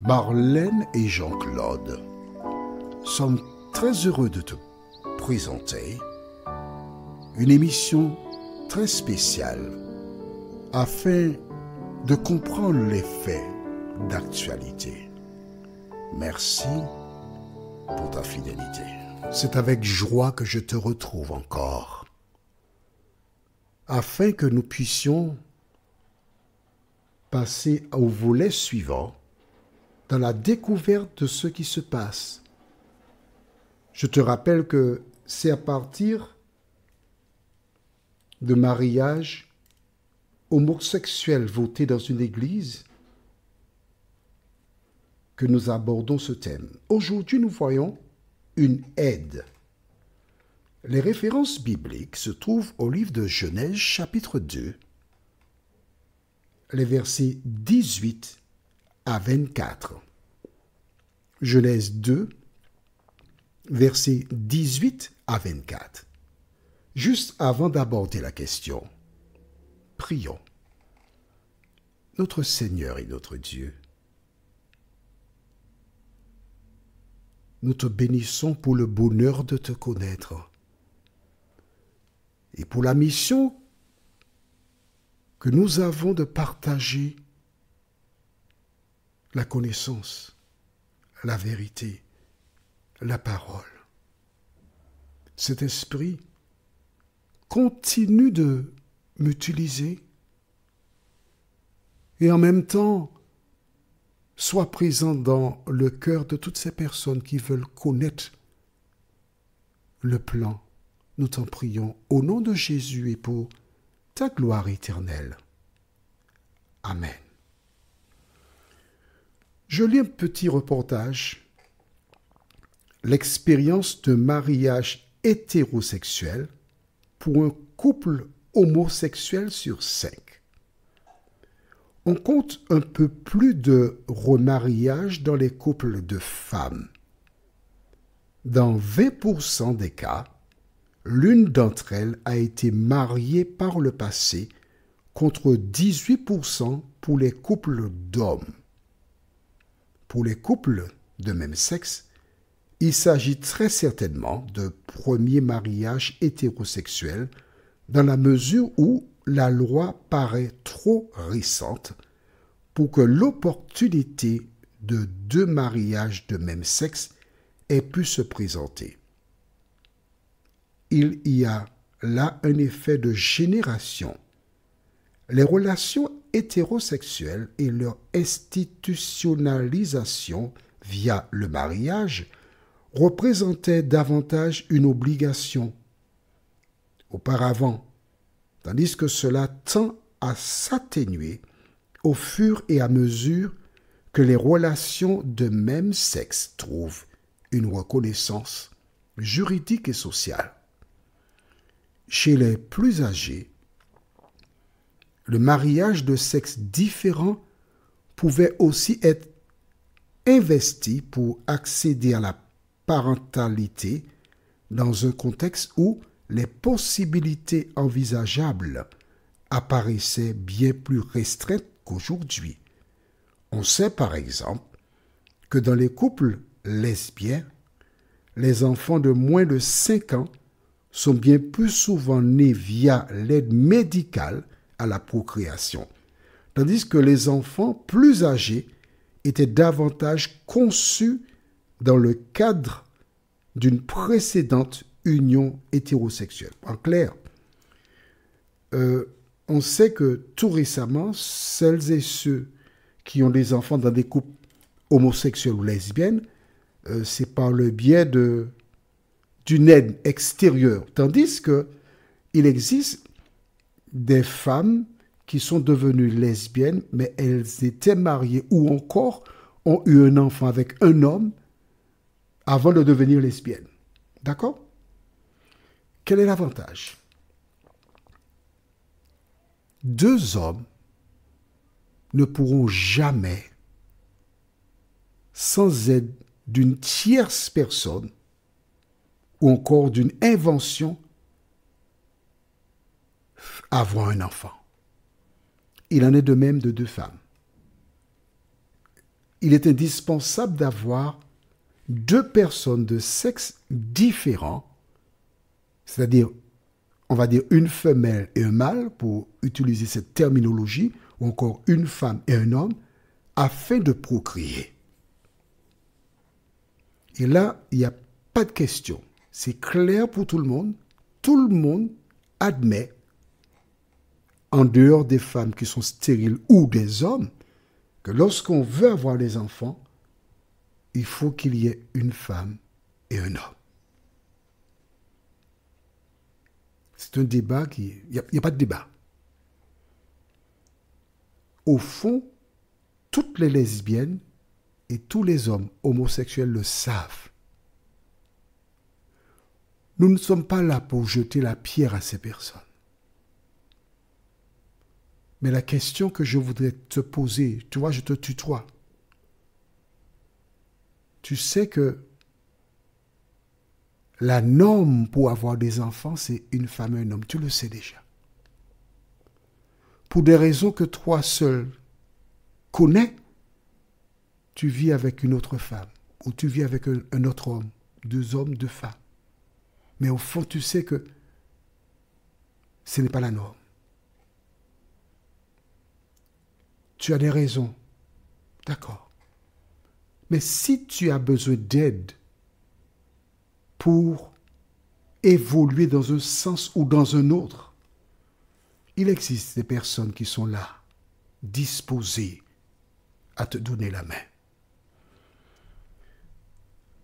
Marlène et Jean-Claude sommes très heureux de te présenter une émission très spéciale afin de comprendre les faits d'actualité. Merci pour ta fidélité. C'est avec joie que je te retrouve encore afin que nous puissions passer au volet suivant dans la découverte de ce qui se passe. Je te rappelle que c'est à partir de mariage homosexuel voté dans une église que nous abordons ce thème. Aujourd'hui, nous voyons une aide. Les références bibliques se trouvent au livre de Genèse, chapitre 2, les versets 18 à 24. Genèse 2, versets 18 à 24. Juste avant d'aborder la question, prions. Notre Seigneur et notre Dieu, nous te bénissons pour le bonheur de te connaître et pour la mission que nous avons de partager la connaissance, la vérité, la parole. Cet esprit continue de m'utiliser et en même temps sois présent dans le cœur de toutes ces personnes qui veulent connaître le plan. Nous t'en prions au nom de Jésus et pour ta gloire éternelle. Amen. Je lis un petit reportage. L'expérience de mariage hétérosexuel pour un couple homosexuel sur 5. On compte un peu plus de remariages dans les couples de femmes. Dans 20% des cas, l'une d'entre elles a été mariée par le passé contre 18% pour les couples d'hommes. Pour les couples de même sexe, il s'agit très certainement de premiers mariages hétérosexuels dans la mesure où la loi paraît trop récente pour que l'opportunité de 2 mariages de même sexe ait pu se présenter. Il y a là un effet de génération. Les relations hétérosexuelles et leur institutionnalisation via le mariage représentaient davantage une obligation auparavant, tandis que cela tend à s'atténuer au fur et à mesure que les relations de même sexe trouvent une reconnaissance juridique et sociale. Chez les plus âgés, le mariage de sexe différent pouvait aussi être investi pour accéder à la parentalité dans un contexte où les possibilités envisageables apparaissaient bien plus restreintes qu'aujourd'hui. On sait par exemple que dans les couples lesbiens, les enfants de moins de 5 ans sont bien plus souvent nés via l'aide médicale à la procréation, tandis que les enfants plus âgés étaient davantage conçus dans le cadre d'une précédente union hétérosexuelle. En clair, on sait que tout récemment, celles et ceux qui ont des enfants dans des couples homosexuels ou lesbiennes, c'est par le biais d'une aide extérieure. Tandis qu'il existe des femmes qui sont devenues lesbiennes, mais elles étaient mariées ou encore ont eu un enfant avec un homme avant de devenir lesbiennes. D'accord? Quel est l'avantage? 2 hommes ne pourront jamais, sans aide d'une tierce personne ou encore d'une invention, avoir un enfant. Il en est de même de 2 femmes. il est indispensable d'avoir deux personnes de sexe différent, c'est-à-dire, on va dire une femelle et un mâle, pour utiliser cette terminologie, ou encore une femme et un homme, afin de procréer. Et là, il n'y a pas de question. C'est clair pour tout le monde. Tout le monde admet, en dehors des femmes qui sont stériles ou des hommes, que lorsqu'on veut avoir des enfants, il faut qu'il y ait une femme et un homme. C'est un débat qui... Il n'y a pas de débat. Au fond, toutes les lesbiennes et tous les hommes homosexuels le savent. Nous ne sommes pas là pour jeter la pierre à ces personnes. Mais la question que je voudrais te poser, tu vois, je te tutoie. Tu sais que la norme pour avoir des enfants, c'est une femme et un homme. Tu le sais déjà. Pour des raisons que toi seul connais, tu vis avec une autre femme ou tu vis avec un autre homme, deux hommes, deux femmes. Mais au fond, tu sais que ce n'est pas la norme. Tu as des raisons. D'accord. Mais si tu as besoin d'aide pour évoluer dans un sens ou dans un autre, il existe des personnes qui sont là, disposées à te donner la main.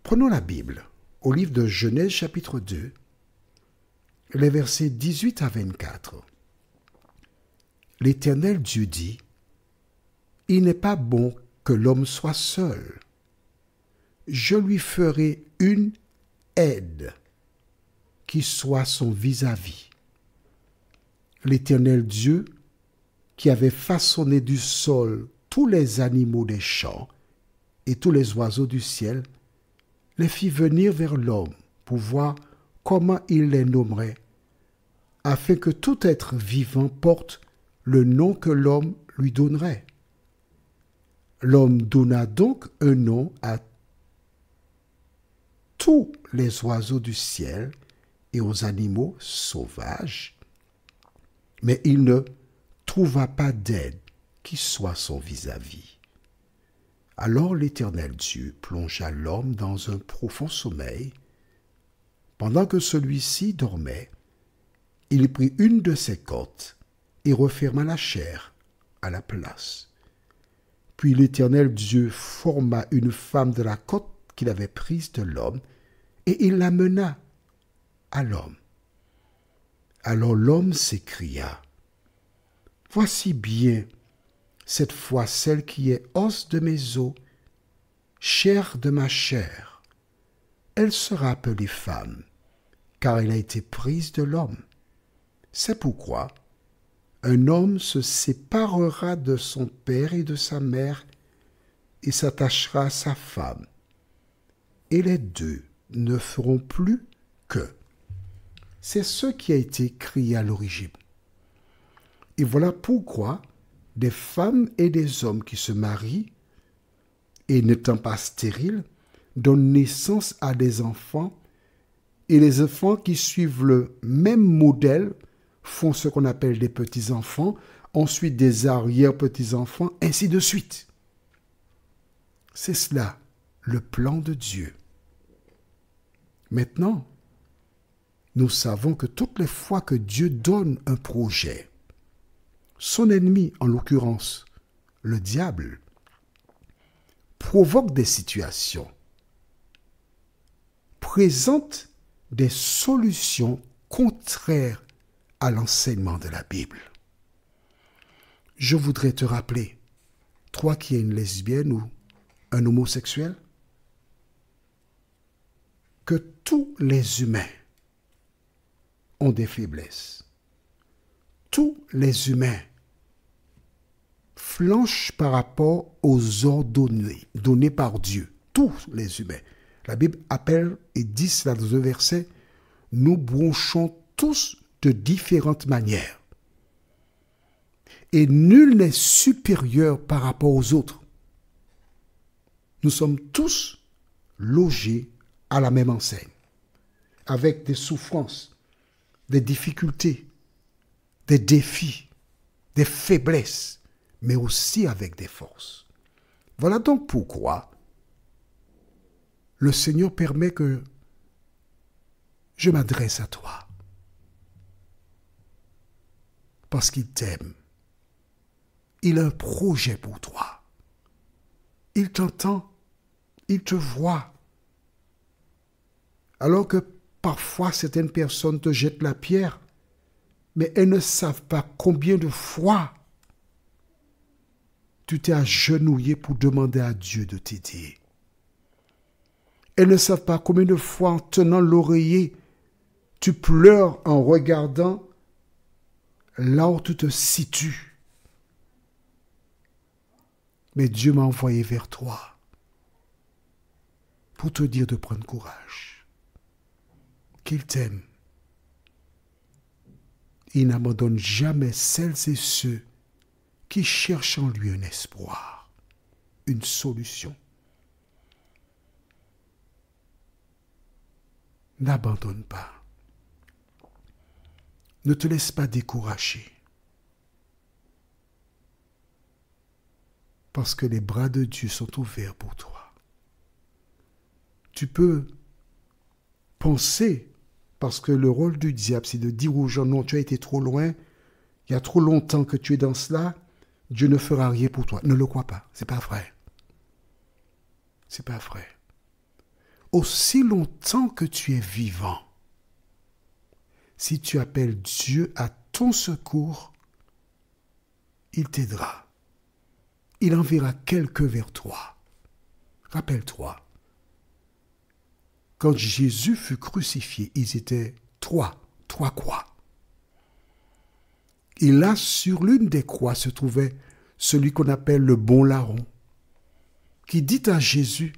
Prenons la Bible, au livre de Genèse chapitre 2, les versets 18 à 24. L'Éternel Dieu dit, « Il n'est pas bon que l'homme soit seul. Je lui ferai une aide qui soit son vis-à-vis. » L'Éternel Dieu, qui avait façonné du sol tous les animaux des champs et tous les oiseaux du ciel, les fit venir vers l'homme pour voir comment il les nommerait, afin que tout être vivant porte le nom que l'homme lui donnerait. L'homme donna donc un nom à tous les oiseaux du ciel et aux animaux sauvages, mais il ne trouva pas d'aide qui soit son vis-à-vis. Alors l'Éternel Dieu plongea l'homme dans un profond sommeil. Pendant que celui-ci dormait, il prit une de ses côtes et referma la chair à la place. Puis l'Éternel Dieu forma une femme de la côte qu'il avait prise de l'homme, et il l'amena à l'homme. Alors l'homme s'écria, « Voici bien cette fois celle qui est os de mes os, chair de ma chair. Elle sera appelée femme, car elle a été prise de l'homme. C'est pourquoi un homme se séparera de son père et de sa mère et s'attachera à sa femme, et les deux ne feront plus que. » C'est ce qui a été écrit à l'origine. Et voilà pourquoi des femmes et des hommes qui se marient et n'étant pas stériles donnent naissance à des enfants, et les enfants qui suivent le même modèle font ce qu'on appelle des petits-enfants, ensuite des arrière-petits-enfants, ainsi de suite. C'est cela, le plan de Dieu. Maintenant, nous savons que toutes les fois que Dieu donne un projet, son ennemi, en l'occurrence le diable, provoque des situations, présente des solutions contraires à l'enseignement de la Bible. Je voudrais te rappeler, toi qui es une lesbienne ou un homosexuel, que tous les humains ont des faiblesses. Tous les humains flanchent par rapport aux ordres donnés par Dieu. Tous les humains. La Bible appelle et dit cela dans un verset, nous bronchons tous de différentes manières. Et nul n'est supérieur par rapport aux autres. Nous sommes tous logés à la même enseigne, avec des souffrances, des difficultés, des défis, des faiblesses, mais aussi avec des forces. Voilà donc pourquoi le Seigneur permet que je m'adresse à toi. Parce qu'il t'aime. Il a un projet pour toi. Il t'entend, il te voit. Alors que parfois certaines personnes te jettent la pierre, mais elles ne savent pas combien de fois tu t'es agenouillé pour demander à Dieu de t'aider. Elles ne savent pas combien de fois en tenant l'oreiller, tu pleures en regardant là où tu te situes. Mais Dieu m'a envoyé vers toi pour te dire de prendre courage, qu'il t'aime. Il n'abandonne jamais celles et ceux qui cherchent en lui un espoir, une solution. N'abandonne pas. Ne te laisse pas décourager. Parce que les bras de Dieu sont ouverts pour toi. Tu peux penser, parce que le rôle du diable, c'est de dire aux gens, non, tu as été trop loin, il y a trop longtemps que tu es dans cela, Dieu ne fera rien pour toi. Ne le crois pas, c'est pas vrai. C'est pas vrai. Aussi longtemps que tu es vivant, si tu appelles Dieu à ton secours, il t'aidera. Il enverra quelqu'un vers toi. Rappelle-toi, quand Jésus fut crucifié, ils étaient trois croix. Et là, sur l'une des croix se trouvait celui qu'on appelle le bon larron, qui dit à Jésus,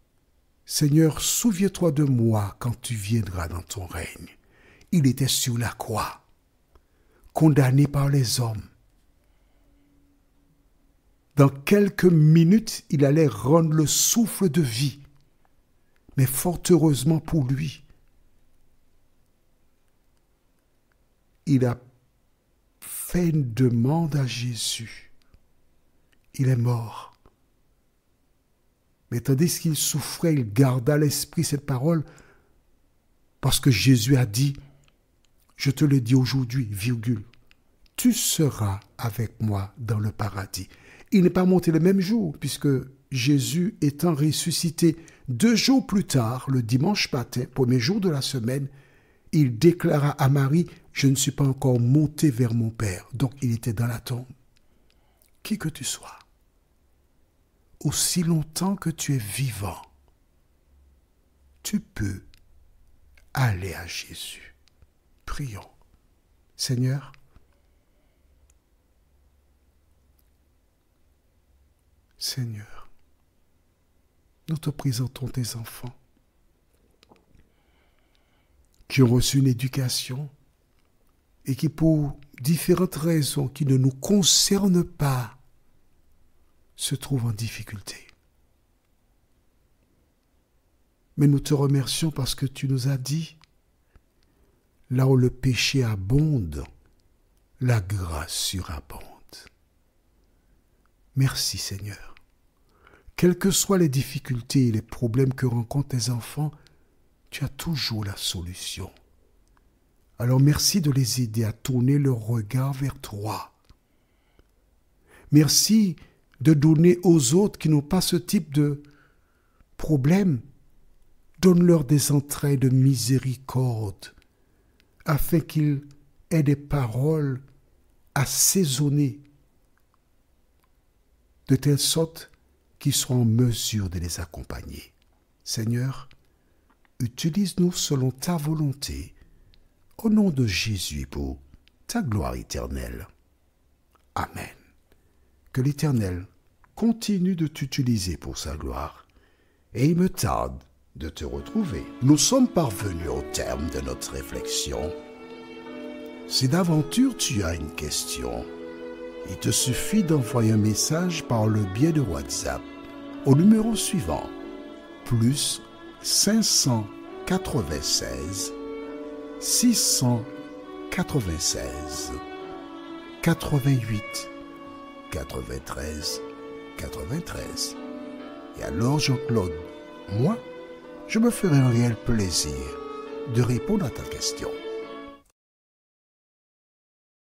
« Seigneur, souviens-toi de moi quand tu viendras dans ton règne. » Il était sur la croix, condamné par les hommes. Dans quelques minutes, il allait rendre le souffle de vie. Mais fort heureusement pour lui, il a fait une demande à Jésus. Il est mort. Mais tandis qu'il souffrait, il garda à l'esprit cette parole parce que Jésus a dit, je te le dis aujourd'hui, virgule, tu seras avec moi dans le paradis. Il n'est pas monté le même jour, puisque Jésus étant ressuscité 2 jours plus tard, le dimanche matin, premier jour de la semaine, il déclara à Marie, je ne suis pas encore monté vers mon Père. Donc il était dans la tombe. Qui que tu sois, aussi longtemps que tu es vivant, tu peux aller à Jésus. Prions. Seigneur, nous te présentons tes enfants qui ont reçu une éducation et qui, pour différentes raisons qui ne nous concernent pas, se trouvent en difficulté. Mais nous te remercions parce que tu nous as dit, là où le péché abonde, la grâce surabonde. Merci Seigneur. Quelles que soient les difficultés et les problèmes que rencontrent tes enfants, tu as toujours la solution. Alors merci de les aider à tourner leur regard vers toi. Merci de donner aux autres qui n'ont pas ce type de problème. Donne-leur des entrailles de miséricorde afin qu'ils aient des paroles assaisonnées de telle sorte qu'ils soient en mesure de les accompagner. Seigneur, utilise-nous selon ta volonté, au nom de Jésus pour ta gloire éternelle. Amen. Que l'Éternel continue de t'utiliser pour sa gloire, et il me tarde de te retrouver. Nous sommes parvenus au terme de notre réflexion. Si d'aventure tu as une question, il te suffit d'envoyer un message par le biais de WhatsApp au numéro suivant, plus 596 696 88 93 93. Et alors, Jean-Claude, moi, je me ferai un réel plaisir de répondre à ta question.